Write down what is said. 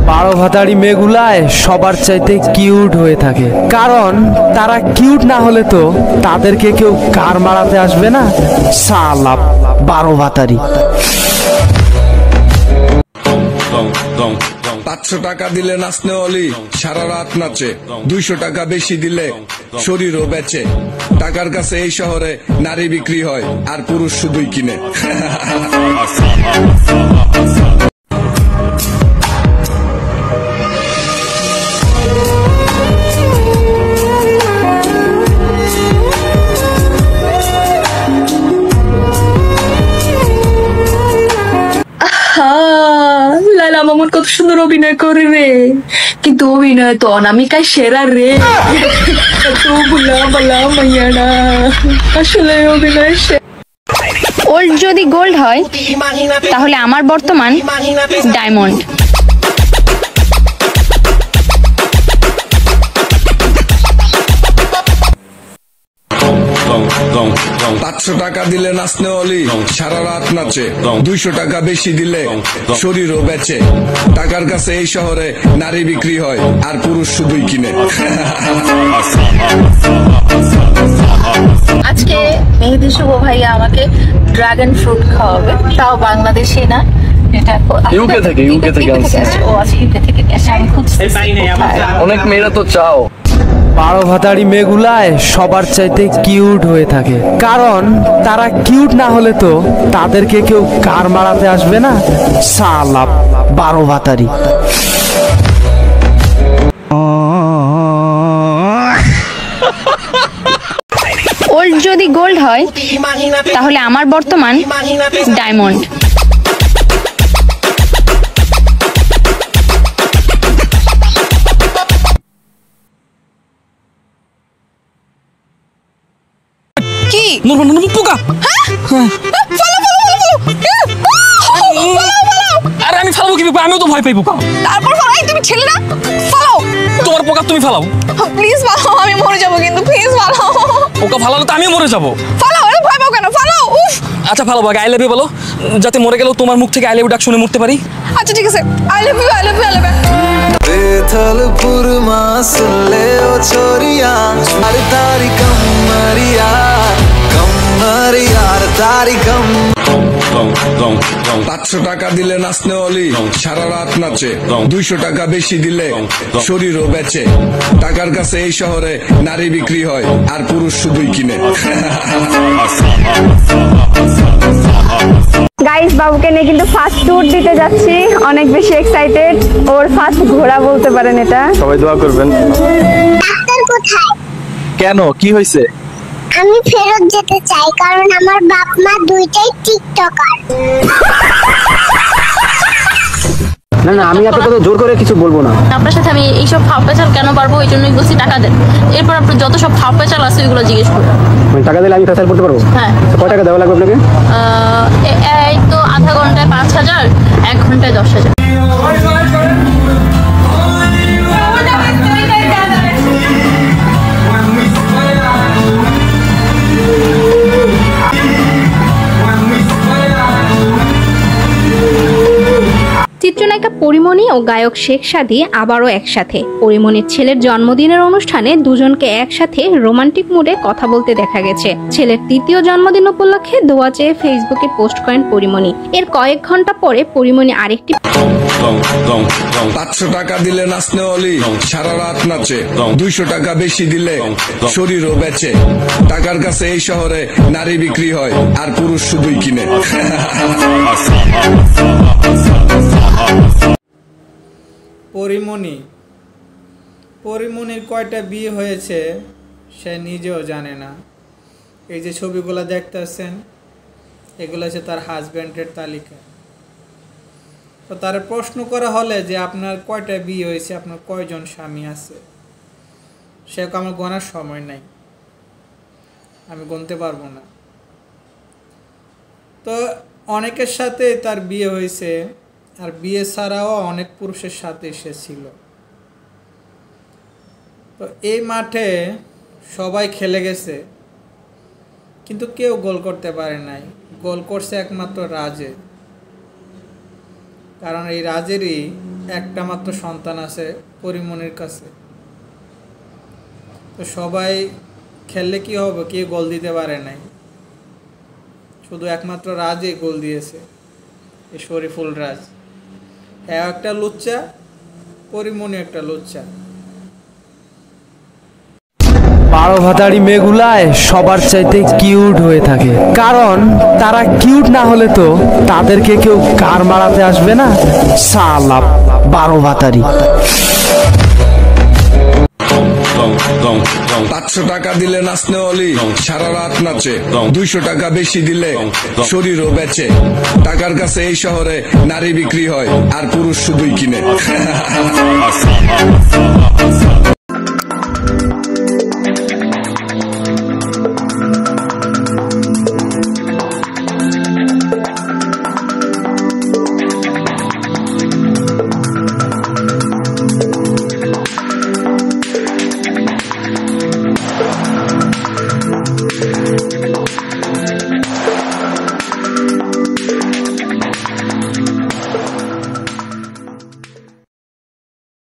বারো ভাতারি মেয়েগুলায় সবার চাইতে কিউট হয়ে থাকে, কারণ তারা কিউট না হলে তো তাদেরকে কেউ কার মারাতে আসবে না। শালা বারো ভাতারি। 500 টাকা দিলে নাচনে অলি সারা রাত নাচে, 200 টাকা বেশি দিলে শরীরও বেচে। টাকার কাছে এই শহরে নারী বিক্রি হয় আর পুরুষ শুধুই কিনে। লাইলা মামুন কত সুন্দর অভিনয় করে রে, কিন্তু অভিনয় তো অনামিকায় সেরা রে। তো বুলা বলা মাইয়ানা আসলে অভিনয়। ওল্ড যদি গোল্ড হয় তাহলে আমার বর্তমান ডায়মন্ড। পাঁচশো টাকা দিলে নাচনে অলি সারা রাত নাচে, 200 টাকা বেশি দিলে শরীরও বেচে। টাকার কাছে এই শহরে নারী বিক্রি হয় আর পুরুষ শুধুই কিনে। আজকে মেহেদি শুভ ভাইয়া আমাকে ড্রাগন ফ্রুট খাওয়াবে, তাও বাংলাদেশে না, এটা ইউকে থেকে আসছে। ও আচ্ছা, ইউকে থেকে আসছে। আমি খুঁজছি অনেক মেয়েরা তো চাও বারো ভাতারি মেয়েগুলায় সবার চাইতে কিউট হয়ে থাকে, কারণ তারা কিউট না হলে তো তাদেরকে কেউ কার মারাতে আসবে না। শালা বারো ভাতারি। ওল্ড যদি গোল্ড হয় তাহলে আমার বর্তমান ডায়মন্ড। কি পোকা? আরে আমি ফালাবো কি? আমিও তো ভয় পাই পোকা। তারপর ফালাই, তুমি ছেলে না, ফালাও। তোমার পোকা তুমি ফালাও। প্লিজ ফালাও, আমি মরে যাবো কিন্তু, প্লিজ ফালাও। পোকা ফালালে তো আমিও মরে যাবো। ফালাও, আরে ভয় পাও কেন, ফালাও। উফ। আচ্ছা ফালাবো, আগে আই লাভ ইউ বলো, যাতে মরে গেলেও তোমার মুখ থেকে আই লাভ ইউ ডাক শুনে মরতে পারি। আচ্ছা ঠিক আছে, I love you, I love you, I love you. बेथलपुर मासले ओ छोरिया अरे तारी कमरिया कमरिया तारी कम। 500 টাকা দিলে নাচনে অলি সারা রাত নাচে, 200 টাকা বেশি দিলে শরীরও বেচে। টাকার কাছে এই শহরে নারী বিক্রি হয় আর পুরুষ শুধুই কিনে। গাইস, বাবুকে নিয়ে কিন্তু ফার্স্ট ট্যুর দিতে যাচ্ছি, অনেক বেশি এক্সাইটেড। ওর ফার্স্ট ঘোরা বলতে পারেন এটা। সবাই দোয়া করবেন। ডাক্তার কোথায়? কেন, কি হয়েছে? আমি ফেরত যেতে চাই, কারণ আমার বাপ মা দুইটাই টিকটকার। না না, আমি আপনাকে তো জোর করে কিছু বলবো না। আপনার সাথে আমি এইসব ফাও পেঁচাল কেন পারবো, এই জন্যই বলছি টাকা দেন। এরপর আপনার যত সব ফাও পেঁচাল আছে ওইগুলো জিজ্ঞেস করবেন। টাকা দিলে আমি ফেসাল করতে পারবো? হ্যাঁ। কয় টাকা দেওয়া লাগবে আপনাকে? এই তো আধা ঘন্টায় 5,000, 1 ঘন্টায় 10,000। চিত্রনায়িকা পরিমণি ও গায়ক শেখ সাদী আবারও একসাথে। পরিমণির ছেলের জন্মদিনের অনুষ্ঠানে দুজনকে একসাথে রোমান্টিক মুডে কথা বলতে দেখা গেছে। ছেলের 3য় জন্মদিন উপলক্ষে দোয়া চেয়ে ফেসবুকে পোস্ট করেন পরিমণি। এর কয়েক ঘন্টা পরে পরিমণি আরেকটি 500 টাকা দিলে নাচনে অলি সারা রাত নাচে, 200 টাকা বেশি দিলে শরীরও বেচে। টাকার কাছে এই শহরে নারী বিক্রি হয় আর পুরুষ শুধুই কিনে। পরিমণির কয়টা বিয়ে হয়েছে সে নিজেও জানে না। এই যে ছবিগুলো দেখতেছেন, এগুলো হচ্ছে তার হাজব্যান্ডের তালিকা। তো তার প্রশ্ন করা হলে যে আপনার কয়টা বিয়ে হয়েছে, আপনার কয়জন স্বামী আছে, সে আমার গোনার সময় নাই, আমি গুনতে পারবো না। তো অনেকের সাথে তার বিয়ে হয়েছে, আর বিয়ে ছাড়াও অনেক পুরুষের সাথে সে ছিল। তো এই মাঠে সবাই খেলে গেছে, কিন্তু কেউ গোল করতে পারে নাই। গোল করছে একমাত্র রাজে, কারণ এই রাজেরই একটা মাত্র সন্তান আছে পরিমনির কাছে। তো সবাই খেললে কি হবে, কে গোল দিতে পারে নাই, শুধু একমাত্র রাজই গোল দিয়েছে, এই শরীফুল রাজ। হ্যাঁ একটা লুচ্চা, পরিমনি একটা লুচ্চা। 12 ভাতারি মেয়েগুলায় সবার চাইতে কিউট হয়ে থাকে, কারণ তারা কিউট না হলে তো তাদেরকে কেউ কার মারাতে আসবে না। সালা 12 ভাতারি। 500 টাকা দিলে নাচনে অলি সারা রাত নাচে, 200 টাকা বেশি দিলে শরীরও বেচে। টাকার কাছে এই শহরে নারী বিক্রি হয় আর পুরুষ শুধুই কিনে।